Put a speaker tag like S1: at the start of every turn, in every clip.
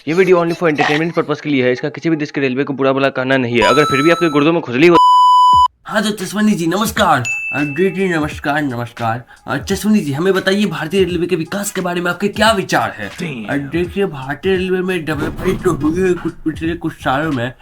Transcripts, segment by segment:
S1: ये video only for entertainment purpose के लिए है। इसका किसी भी देश के रेलवे को बुरा भला कहना नहीं है। अगर फिर भी आपके गुर्दों में खुजली हो।
S2: हाँ तो जसवंती जी नमस्कार। जी नमस्कार नमस्कार। जसवंती जी हमें बताइए भारतीय रेलवे के विकास के बारे में आपके क्या विचार है। देखिए भारतीय रेलवे में डेवलपमेंट तो हुई है कुछ पिछले कुछ सालों में।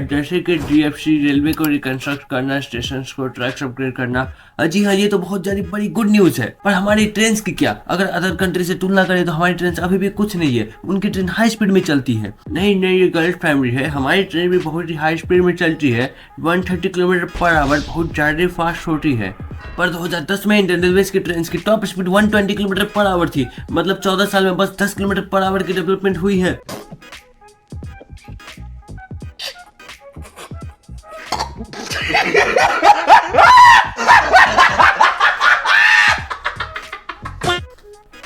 S2: जैसे कि डीएफसी रेलवे को रिकंस्ट्रक्ट करना, स्टेशन को ट्रैक्स अपग्रेड करना। जी हाँ, ये तो बहुत ज्यादा बड़ी गुड न्यूज है। पर हमारी ट्रेन की क्या, अगर अदर कंट्री से तुलना करें तो हमारी ट्रेन अभी भी कुछ नहीं है। उनकी ट्रेन हाई स्पीड में चलती है। नहीं नहीं, ये गलत फैमिली है। हमारी ट्रेन भी बहुत ही हाई स्पीड में चलती है। 130 किलोमीटर पर आवर बहुत ज़्यादा फास्ट होती है। पर 2010 में इंडियन रेलवे की ट्रेन की top speed 120 kilometre per hour थी। मतलब 14 साल में बस 10 किलोमीटर पर आवर की डेवलपमेंट हुई है।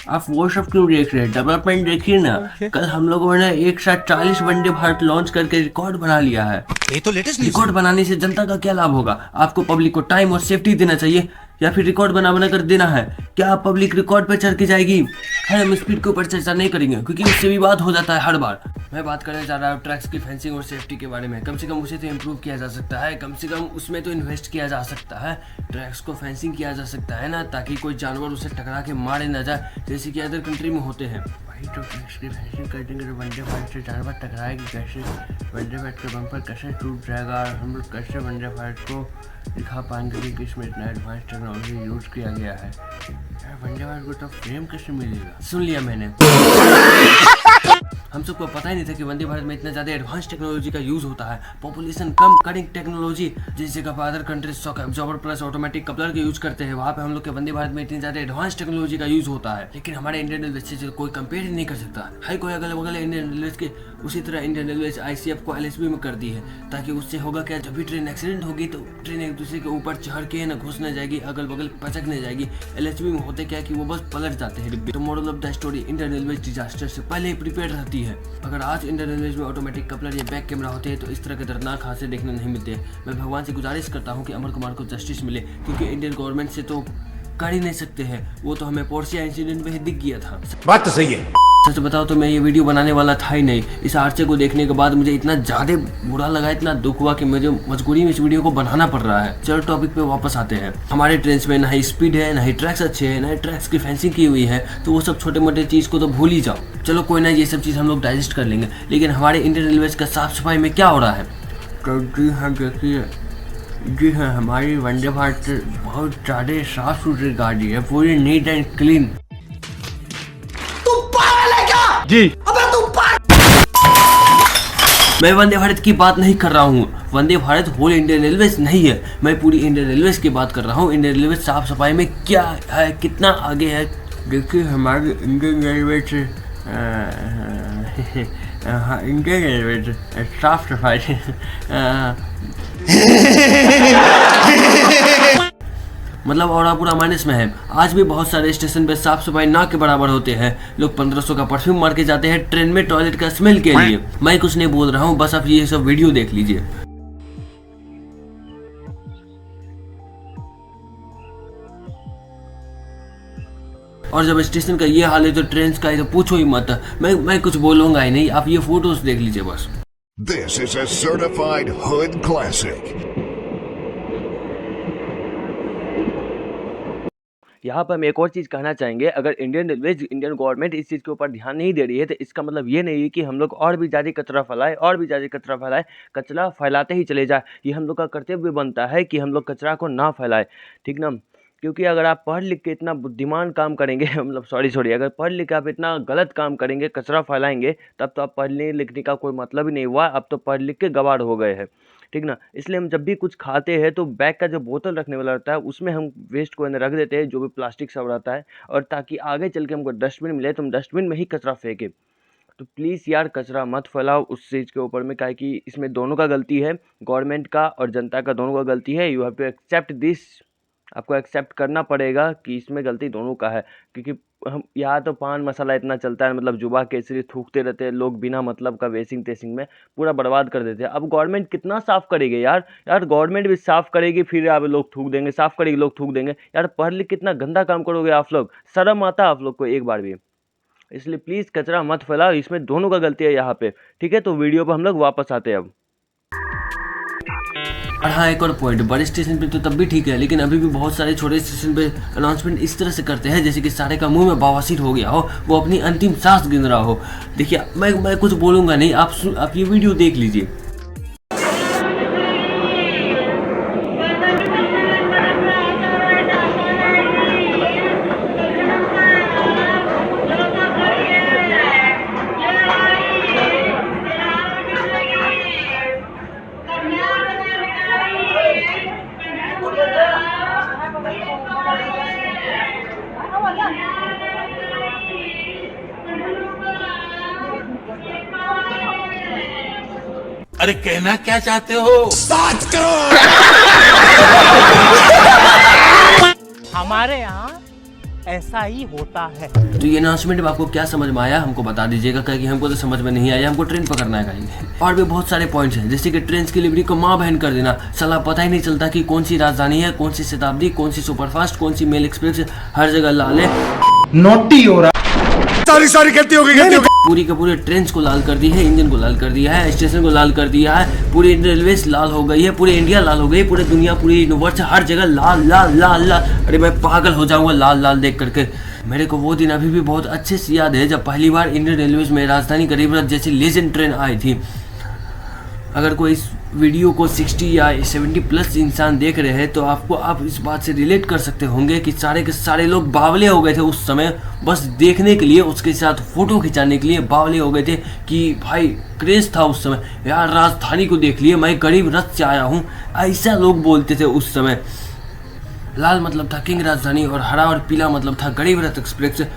S2: आप वो सब क्यों देख रहे हैं, डेवलपमेंट देखिए ना। कल हम लोगों ने एक साथ 40 वंदे भारत लॉन्च करके रिकॉर्ड बना लिया है।
S3: ये तो लेटेस्ट
S2: रिकॉर्ड बनाने से जनता का क्या लाभ होगा? आपको पब्लिक को टाइम और सेफ्टी देना चाहिए, या फिर रिकॉर्ड बना कर देना है? क्या पब्लिक रिकॉर्ड पे चढ़ के जाएगी? खैर, हम स्पीड के ऊपर चर्चा नहीं करेंगे क्योंकि उससे विवाद हो जाता है हर बार। मैं बात करने जा रहा हूँ ट्रैक्स की फेंसिंग और सेफ्टी के बारे में। कम से कम उसे तो इम्प्रूव किया जा सकता है, कम से कम उसमें तो इन्वेस्ट किया जा सकता है। ट्रैक्स को फेंसिंग किया जा सकता है ना, ताकि कोई जानवर उसे टकरा के मारे ना जाए, जैसे कि अदर कंट्री में होते हैं। भाई तो ट्रैक्स की फेंसिंग कर देंगे तो वंदे भारत से जानवर टकराएगी कैसे? वंदे भारत का बम्पर कैसे टूट जाएगा? हम लोग कैसे वंदे भारत को दिखा पाएंगे कि इसमें इतना एडवांस टेक्नोलॉजी यूज किया गया है? वंदे भारत को तो फ्रेम कैसे मिलेगा? सुन लिया मैंने। हम सबको पता ही नहीं था कि वंदे भारत में इतना ज़्यादा एडवांस टेक्नोलॉजी का यूज़ होता है। पॉपुलेशन कम कटिंग टेक्नोलॉजी, जिस जगह पर other countries shock absorber plus automatic coupler का यूज़ करते हैं, वहाँ पे हम लोग के वंदे भारत में इतनी ज़्यादा एडवांस टेक्नोलॉजी का यूज़ होता है। लेकिन हमारे इंडियन रेलवे से कोई कंपेयर ही नहीं कर सकता है। कोई अगल बगल इंडियन रेलवे के। उसी तरह इंडियन रेलवे आईसीएफ को एलएसबी में कर दी है, ताकि उससे होगा क्या, जब भी ट्रेन एक्सीडेंट होगी तो ट्रेन एक दूसरे के ऊपर चढ़ के न घुस न जाएगी, अगल बगल पचक न जाएगी। एलएसबी में होते क्या कि वो बस पलट जाते हैं डिब्बे। तो model of the story Indian railway disaster से पहले ही प्रिपेयर रहती है। अगर आज इंडियन रेलवे में ऑटोमेटिक कपलर या बैक कैमरा होते हैं तो इस तरह के दर्दनाक हादसे देखने नहीं मिलते। मैं भगवान से गुजारिश करता हूँ कि अमर कुमार को जस्टिस मिले, क्योंकि इंडियन गवर्नमेंट से तो कर ही नहीं सकते हैं। वो तो हमें पोर्शिया इंसिडेंट में ही दिख गया था।
S3: बात तो सही है।
S2: सच बताओ तो मैं ये वीडियो बनाने वाला था ही नहीं। इस हादसे को देखने के बाद मुझे इतना ज़्यादा बुरा लगा, इतना दुख हुआ कि मुझे मजबूरी में इस वीडियो को बनाना पड़ रहा है। चलो टॉपिक पे वापस आते हैं। हमारे ट्रेन में ना ही स्पीड है, ना ही ट्रैक्स अच्छे हैं, ना ही ट्रैक्स की फेंसिंग की हुई है, तो वो सब छोटे मोटे चीज़ को तो भूल ही जाओ। चलो कोई ना, ये सब चीज़ हम लोग डाइजेस्ट कर लेंगे। लेकिन हमारे इंडियन रेलवे का साफ सफाई में क्या हो रहा है? तो जी हाँ, देखिए, जी हाँ, हमारी वंदे भारत बहुत ज़्यादा साफ सुथरी गाड़ी है, पूरी नीट एंड क्लीन।
S3: जी
S2: मैं वंदे भारत की बात नहीं कर रहा हूँ। Vande Bharat whole Indian railway नहीं है, मैं पूरी इंडियन रेलवे की बात कर रहा हूँ। इंडियन रेलवे साफ सफाई में क्या है, कितना आगे है? देखिए हमारे इंडियन रेलवे से हाँ, इंडियन रेलवे से साफ सफाई मतलब और पूरा माइनस में है। आज भी बहुत सारे स्टेशन पे साफ सफाई ना के बराबर होते हैं। लोग 1500 का परफ्यूम मार के जाते हैं ट्रेन में टॉयलेट का स्मेल के लिए। मैं कुछ नहीं बोल रहा हूँ, बस आप ये सब वीडियो देख लीजिए। और जब स्टेशन का ये हाल है तो ट्रेन का तो पूछो ही मत। मैं कुछ बोलूंगा ही नहीं, आप ये फोटोज देख लीजिए बस।
S4: This is a certified hood classic.
S1: यहाँ पर हम एक और चीज़ कहना चाहेंगे। अगर इंडियन रेलवे, इंडियन गवर्नमेंट इस चीज़ के ऊपर ध्यान नहीं दे रही है तो इसका मतलब ये नहीं है कि हम लोग और भी ज़्यादा कचरा फैलाएं, और भी ज़्यादा कचरा फैलाएं। कचरा फैलाते ही चले जाए, ये हम लोग का कर्तव्य बनता है कि हम लोग कचरा को ना फैलाएं, ठीक ना? क्योंकि अगर आप पढ़ लिख के इतना बुद्धिमान काम करेंगे मतलब सॉरी अगर पढ़ लिख के आप इतना गलत काम करेंगे, कचरा फैलाएंगे, तब तो आप पढ़ने लिखने का कोई मतलब ही नहीं हुआ। अब तो पढ़ लिख के गवार हो गए हैं, ठीक ना? इसलिए हम जब भी कुछ खाते हैं तो बैग का जो बोतल रखने वाला रहता है उसमें हम वेस्ट को अंदर रख देते हैं, जो भी प्लास्टिक सब रहता है, और ताकि आगे चल के हमको डस्टबिन मिले तो हम डस्टबिन में ही कचरा फेंके। तो प्लीज़ यार कचरा मत फैलाओ उस चीज़ के ऊपर में, क्या है कि इसमें दोनों का गलती है, गवर्नमेंट का और जनता का, दोनों का गलती है। You have to accept this. आपको एक्सेप्ट करना पड़ेगा कि इसमें गलती दोनों का है। क्योंकि हम यहाँ तो पान मसाला इतना चलता है, मतलब जुबा केसरी थूकते रहते हैं लोग बिना मतलब का, वेसिंग तेसिंग में पूरा बर्बाद कर देते हैं। अब गवर्नमेंट कितना साफ़ करेगी यार? गवर्नमेंट भी साफ़ करेगी फिर आप लोग थूक देंगे, साफ़ करेगी लोग थूक देंगे। यार पढ़ लिख कितना गंदा काम करोगे आप लोग? शर्म आता है आप लोग को एक बार भी? इसलिए प्लीज़ कचरा मत फैलाओ, इसमें दोनों का गलती है यहाँ पे, ठीक है। तो वीडियो पर हम लोग वापस आते हैं अब।
S2: और हाँ, एक और पॉइंट, बड़े स्टेशन पे तो तब भी ठीक है, लेकिन अभी भी बहुत सारे छोटे स्टेशन पे अनाउंसमेंट इस तरह से करते हैं जैसे कि सारे का मुंह में बवासीर हो गया हो, वो अपनी अंतिम सांस गिन रहा हो। देखिए, मैं कुछ बोलूँगा नहीं, आप ये वीडियो देख लीजिए।
S3: अरे कहना क्या चाहते हो?
S4: बात करो।
S5: हमारे यहाँ ऐसा ही होता है।
S2: तो ये अनाउंसमेंट में आपको क्या समझ में आया, हमको बता दीजिएगा, क्योंकि हमको तो समझ में नहीं आया, हमको ट्रेन पकड़ना है कहीं। और भी बहुत सारे पॉइंट्स हैं, जैसे कि ट्रेन की डिलीवरी को माँ बहन कर देना, साला पता ही नहीं चलता कि कौन सी राजधानी है, कौन सी शताब्दी, कौन सी सुपरफास्ट, कौन सी मेल एक्सप्रेस, हर जगह लाल है।
S3: नोटी हो रहा।
S4: सारी गलती हो गई।
S2: पूरी के पूरे ट्रेन को लाल कर दी है, इंजन को लाल कर दिया है, स्टेशन को लाल कर दिया है, पूरी इंडियन रेलवेज लाल हो गई है, पूरी इंडिया लाल हो गई, पूरी दुनिया, पूरी यूनिवर्स, हर जगह लाल लाल लाल लाल। अरे मैं पागल हो जाऊंगा लाल लाल देख करके। मेरे को वो दिन अभी भी बहुत अच्छे से याद है जब पहली बार इंडियन रेलवेज में राजधानी गरीब रथ जैसी लेजेंड ट्रेन आई थी। अगर कोई इस वीडियो को 60 या 70 प्लस इंसान देख रहे हैं तो आप इस बात से रिलेट कर सकते होंगे कि सारे के सारे लोग बावले हो गए थे उस समय, बस देखने के लिए, उसके साथ फोटो खिंचाने के लिए बावले हो गए थे कि भाई क्रेज था उस समय, यार राजधानी को देख लिए, मैं गरीब रथ से आया हूँ, ऐसा लोग बोलते थे उस समय। लाल मतलब था किंग राजधानी और हरा और पीला मतलब था गरीब रथ एक्सप्रेस।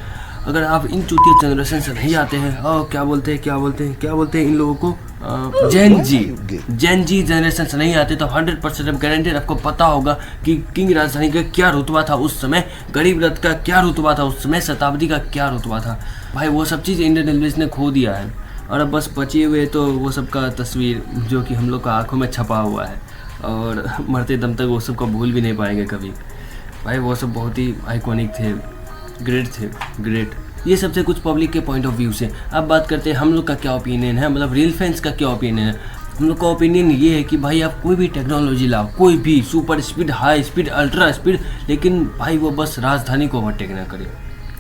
S2: अगर आप इन चूतिया जनरेशन से नहीं आते हैं, और क्या बोलते हैं इन लोगों को, जैन जी जनरेशन से नहीं आते तो 100% गारंटेड आपको पता होगा कि किंग राजधानी का क्या रुतबा था उस समय, गरीब रथ का क्या रुतबा था उस समय, शताब्दी का क्या रुतबा था। भाई वो सब चीज़ इंडियन रेलवेज ने खो दिया है, और अब बस बचे हुए तो वो सब का तस्वीर जो कि हम लोग का आँखों में छपा हुआ है, और मरते दम तक वो सब को भूल भी नहीं पाएंगे कभी। भाई वो सब बहुत ही आइकॉनिक थे, ग्रेट। ये सबसे कुछ पब्लिक के पॉइंट ऑफ व्यू से। अब बात करते हैं हम लोग का क्या ओपिनियन है, मतलब रियल फैंस का क्या ओपिनियन है। हम लोग का ओपिनियन ये है कि भाई आप कोई भी टेक्नोलॉजी लाओ, कोई भी super speed, high speed, ultra speed, लेकिन भाई वो बस राजधानी को ओवरटेक ना करे,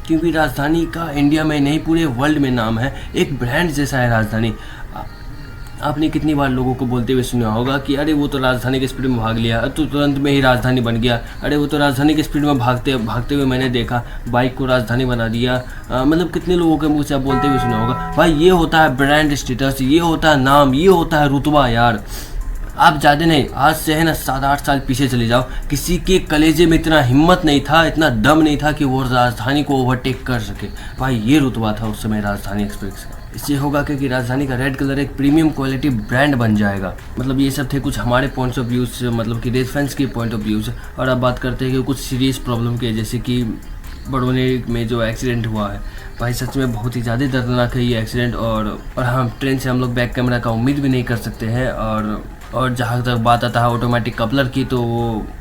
S2: क्योंकि राजधानी का इंडिया में नहीं पूरे वर्ल्ड में नाम है, एक ब्रांड जैसा है राजधानी। आपने कितनी बार लोगों को बोलते हुए सुना होगा कि अरे वो तो राजधानी के स्पीड में भाग लिया, तो तुरंत में ही राजधानी बन गया, अरे वो तो राजधानी के स्पीड में भागते हुए मैंने देखा, बाइक को राजधानी बना दिया। मतलब कितने लोगों के मुँह से आप बोलते हुए सुना होगा। भाई ये होता है ब्रांड स्टेटस, ये होता है नाम, ये होता है रुतबा। यार आप ज़्यादा नहीं, आज से है ना 7-8 साल पीछे चले जाओ, किसी के कलेजे में इतना हिम्मत नहीं था, इतना दम नहीं था कि वो राजधानी को ओवरटेक कर सके। भाई ये रुतबा था उस समय राजधानी एक्सप्रेस का। इससे होगा क्योंकि राजधानी का रेड कलर एक प्रीमियम क्वालिटी ब्रांड बन जाएगा। मतलब ये सब थे कुछ हमारे पॉइंट्स ऑफ व्यू से, मतलब कि रेस फैंस के पॉइंट ऑफ व्यू से। और अब बात करते हैं कि कुछ सीरियस प्रॉब्लम के, जैसे कि बड़ौनी में जो एक्सीडेंट हुआ है, भाई सच में बहुत ही ज़्यादा दर्दनाक है ये एक्सीडेंट। और हाँ, ट्रेन से हम लोग बैक कैमरा का उम्मीद भी नहीं कर सकते हैं। और जहाँ तक बात आता है ऑटोमेटिक कपलर की, तो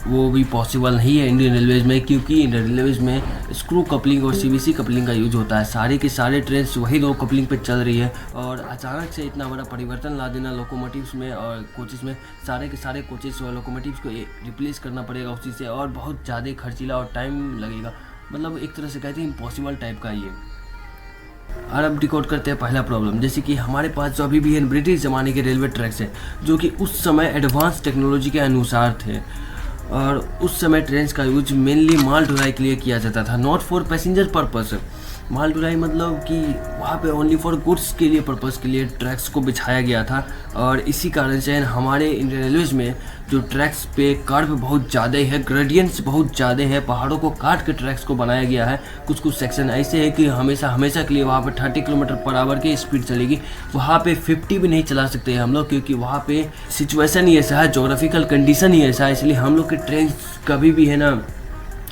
S2: वो भी पॉसिबल नहीं है इंडियन रेलवेज में, क्योंकि इंडियन रेलवेज में स्क्रू कपलिंग और CVC कपलिंग का यूज होता है। सारे के सारे ट्रेन वही दो कपलिंग पे चल रही है, और अचानक से इतना बड़ा परिवर्तन ला देना लोकोमोटिव्स में और कोचेस में, सारे के सारे कोचेस और लोकोमोटिव्स को रिप्लेस करना पड़ेगा उसी से, और बहुत ज़्यादा खर्चीला और टाइम लगेगा। मतलब एक तरह से कहते हैं इम्पॉसिबल टाइप का ये। और अब डिकोड करते हैं पहला प्रॉब्लम, जैसे कि हमारे पास जो अभी भी है ब्रिटिश ज़माने के रेलवे ट्रैक्स हैं, जो कि उस समय एडवांस टेक्नोलॉजी के अनुसार थे। और उस समय ट्रेन का यूज मेनली माल ढुलाई के लिए किया जाता था, नॉट फॉर पैसेंजर पर्पस। माल ढुलाई मतलब कि वहाँ पे ओनली फॉर गुड्स के लिए पर्पस के लिए ट्रैक्स को बिछाया गया था। और इसी कारण से हमारे इंडियन रेलवेज में जो ट्रैक्स पे कर्व बहुत ज़्यादा है, ग्रेडियंट्स बहुत ज़्यादा है, पहाड़ों को काट के ट्रैक्स को बनाया गया है। कुछ सेक्शन ऐसे है कि हमेशा के लिए वहाँ पे 30 किलोमीटर पर आवर की स्पीड चलेगी, वहाँ पे 50 भी नहीं चला सकते हम लोग, क्योंकि वहाँ पे सिचुएशन ही ऐसा है, जोग्राफिकल कंडीशन ही ऐसा है। इसलिए हम लोग के ट्रेन कभी भी है ना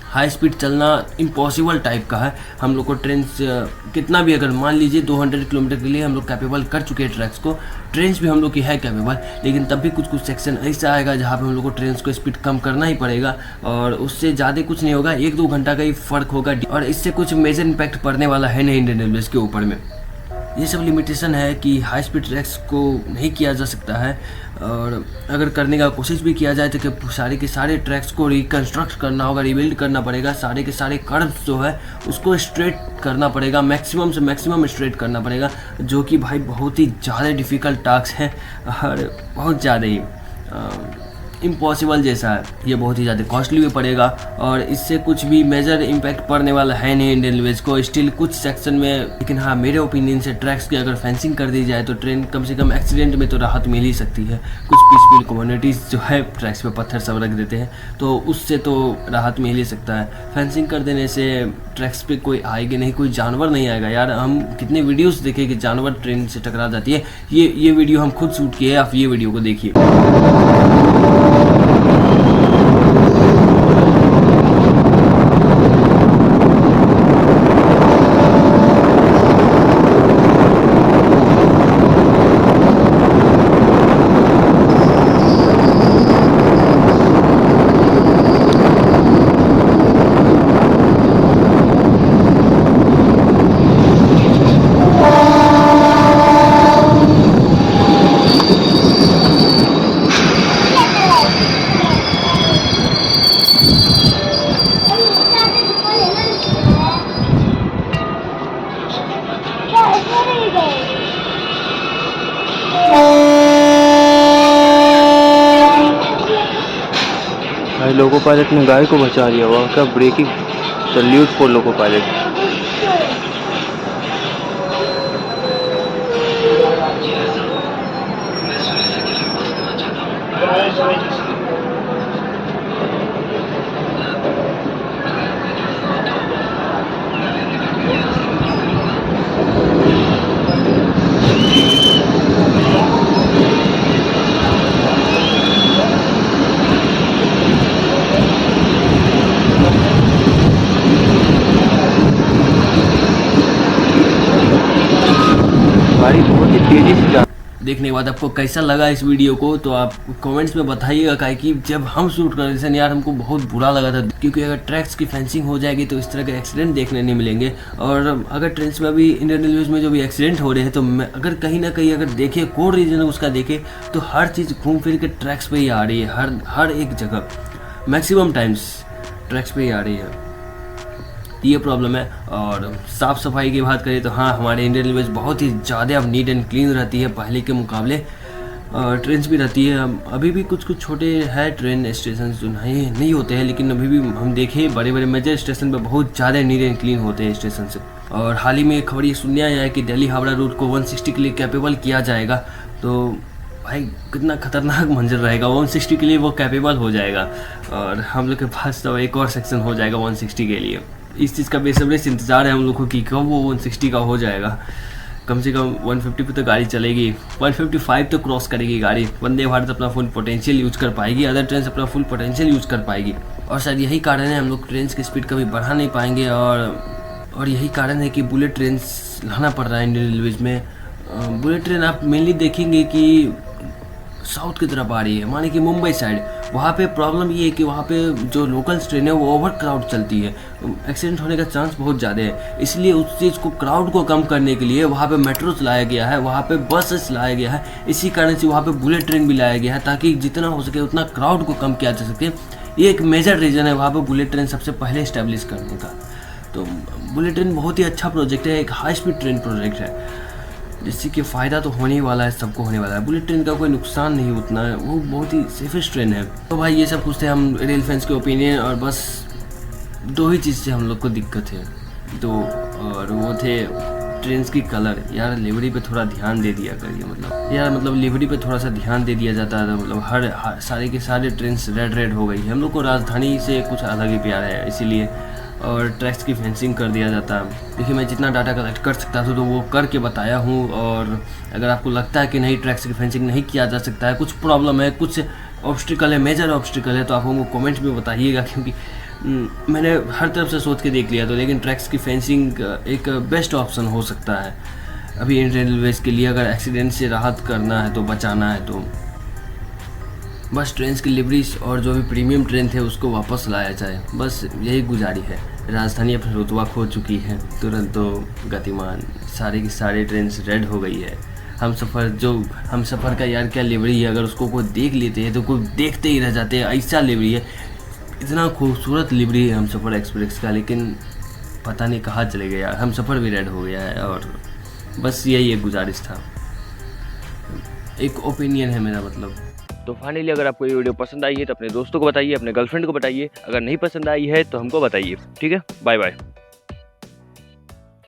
S2: हाई स्पीड चलना इम्पॉसिबल टाइप का है। हम लोग को ट्रेन कितना भी, अगर मान लीजिए 200 किलोमीटर के लिए हम लोग कैपेबल कर चुके हैं ट्रैक्स को, ट्रेन भी हम लोग की है कैपेबल, लेकिन तब भी कुछ कुछ सेक्शन ऐसा आएगा जहाँ पे हम लोग को ट्रेन को स्पीड कम करना ही पड़ेगा और उससे ज़्यादा कुछ नहीं होगा, 1-2 घंटा का ही फ़र्क होगा और इससे कुछ मेजर इम्पैक्ट पड़ने वाला है नहीं इंडियन रेलवेज के ऊपर में। ये सब लिमिटेशन है कि हाई स्पीड ट्रैक्स को नहीं किया जा सकता है और अगर करने का कोशिश भी किया जाए तो सारे के सारे ट्रैक्स को रिकन्स्ट्रक्ट करना होगा, रिबिल्ड करना पड़ेगा, सारे के सारे कर्व्स जो है उसको स्ट्रेट करना पड़ेगा, मैक्सिमम से मैक्सिमम स्ट्रेट करना पड़ेगा, जो कि भाई बहुत ही ज़्यादा डिफ़िकल्ट टास्क है और बहुत ज़्यादा ही इम्पॉसिबल जैसा है। ये बहुत ही ज़्यादा कॉस्टली भी पड़ेगा और इससे कुछ भी मेजर इम्पैक्ट पड़ने वाला है नहीं इंडियन रेलवेज को, स्टिल कुछ सेक्शन में। लेकिन हाँ, मेरे ओपिनियन से ट्रैक्स की अगर फेंसिंग कर दी जाए तो ट्रेन कम से कम एक्सीडेंट में तो राहत मिल ही सकती है। कुछ पीसफुल कम्युनिटीज़ जो है ट्रैक्स पे पत्थर सब रख देते हैं तो उससे तो राहत मिल ही सकता है। फेंसिंग कर देने से ट्रैक्स पे कोई आएगा नहीं, कोई जानवर नहीं आएगा। यार हम कितने वीडियोज़ देखे कि जानवर ट्रेन से टकरा जाती है। ये वीडियो हम खुद शूट किए हैं, आप ये वीडियो को देखिए।
S1: भाई लोको पायलट ने गाय को बचा लिया, हुआ क्या breaking, salute for loco pilot. गाड़ी बहुत ही तेजी से जा।
S2: देखने के बाद आपको कैसा लगा इस वीडियो को तो आप कमेंट्स में बताइएगा, काहे कि जब हम शूट कर रहे थे यार हमको बहुत बुरा लगा था, क्योंकि अगर ट्रैक्स की फेंसिंग हो जाएगी तो इस तरह के एक्सीडेंट देखने नहीं मिलेंगे। और अगर ट्रेन में अभी इंडियन रेलवेज में जो भी एक्सीडेंट हो रहे हैं तो अगर कहीं ना कहीं अगर देखे कोर रीजन उसका देखे तो हर चीज़ घूम फिर के ट्रैक्स पर ही आ रही है, हर एक जगह मैक्सिमम टाइम्स ट्रैक्स पर ही आ रही है। ये प्रॉब्लम है। और साफ़ सफाई की बात करें तो हाँ, हमारे इंडियन रेलवेज बहुत ही ज़्यादा अब नीट एंड क्लीन रहती है पहले के मुकाबले। ट्रेन भी रहती है, अभी भी कुछ कुछ छोटे है ट्रेन स्टेशन जो नहीं होते हैं, लेकिन अभी भी हम देखें बड़े बड़े मेजर स्टेशन पे बहुत ज़्यादा नीट एंड क्लीन होते हैं स्टेशन से। और हाल ही में खबर ये सुनने आया है कि दिल्ली हावड़ा रूट को 160 के लिए कैपेबल किया जाएगा, तो भाई कितना खतरनाक मंजर रहेगा। 160 के लिए वो कैपेबल हो जाएगा और हम लोग के पास तो एक और सेक्शन हो जाएगा 160 के लिए। इस चीज़ का बेसब्री से इंतज़ार है हम लोगों को कि कब वो 160 का हो जाएगा। कम से कम 150 पे तो गाड़ी चलेगी, 155 तो क्रॉस करेगी गाड़ी। वंदे भारत अपना फुल पोटेंशियल यूज़ कर पाएगी, अदर ट्रेन अपना फुल पोटेंशियल यूज़ कर पाएगी। और शायद यही कारण है हम लोग ट्रेन की स्पीड कभी बढ़ा नहीं पाएंगे और यही कारण है कि बुलेट ट्रेन लाना पड़ रहा है इंडियन रेलवेज में। बुलेट ट्रेन आप मेनली देखेंगे कि साउथ की तरफ आ रही है, माने कि मुंबई साइड। वहाँ पे प्रॉब्लम ये है कि वहाँ पे जो लोकल्स ट्रेन है वो ओवर क्राउड चलती है, एक्सीडेंट होने का चांस बहुत ज़्यादा है। इसलिए उस चीज़ को, क्राउड को कम करने के लिए वहाँ पे मेट्रो चलाया गया है, वहाँ पे बसेस लाया गया है। इसी कारण से वहाँ पे बुलेट ट्रेन भी लाया गया है ताकि जितना हो सके उतना क्राउड को कम किया जा सके। ये एक मेजर रीज़न है वहाँ पर बुलेट ट्रेन सबसे पहले इस्टेब्लिश करने का। तो बुलेट ट्रेन बहुत ही अच्छा प्रोजेक्ट है, एक हाई स्पीड ट्रेन प्रोजेक्ट है जिससे कि फ़ायदा तो होने ही वाला है, सबको होने वाला है। बुलेट ट्रेन का कोई नुकसान नहीं उतना है, वो बहुत ही सेफेस्ट ट्रेन है। तो भाई ये सब कुछ थे हम रेल फैंस के ओपिनियन, और बस दो ही चीज़ से हम लोग को दिक्कत है तो, और वो थे ट्रेन की कलर। यार लिवरी पे थोड़ा ध्यान दे दिया करिए, मतलब लिवरी पे थोड़ा सा ध्यान दे दिया जाता है तो मतलब हर सारे के सारे ट्रेन रेड हो गई। हम लोग को राजधानी से कुछ अलग ही प्यार है इसीलिए, और ट्रैक्स की फेंसिंग कर दिया जाता है। देखिए मैं जितना डाटा कलेक्ट कर सकता था तो वो करके बताया हूँ, और अगर आपको लगता है कि नहीं ट्रैक्स की फेंसिंग नहीं किया जा सकता है, कुछ प्रॉब्लम है, कुछ ऑब्स्टिकल है, मेजर ऑब्स्टिकल है, तो आप हमको कमेंट्स में बताइएगा, क्योंकि मैंने हर तरफ से सोच के देख लिया तो, लेकिन ट्रैक्स की फेंसिंग एक बेस्ट ऑप्शन हो सकता है अभी इंडियन रेलवेज़ के लिए। अगर एक्सीडेंट से राहत करना है तो, बचाना है तो बस ट्रेन की लिवरीज और जो भी प्रीमियम ट्रेन थे उसको वापस लाया जाए, बस यही गुजारिश है। राजधानी अपना रुतबा खो चुकी है, तुरंतो, गतिमान, सारे की सारे ट्रेन रेड हो गई है। हम सफ़र का यार क्या लिवरी है, अगर उसको कोई देख लेते हैं तो कोई देखते ही रह जाते हैं, ऐसा लिवरी है, इतना खूबसूरत लिवरी है हम सफ़र एक्सप्रेस का। लेकिन पता नहीं कहाँ चले गए यार, हम सफ़र भी रेड हो गया है। और बस यही एक गुजारिश था, एक ओपिनियन है मेरा मतलब।
S1: तो फाइनली अगर आपको ये वीडियो पसंद आई है तो अपने दोस्तों को बताइए, अपने गर्लफ्रेंड को बताइए। अगर नहीं पसंद आई है तो हमको बताइए, ठीक है। Bye bye.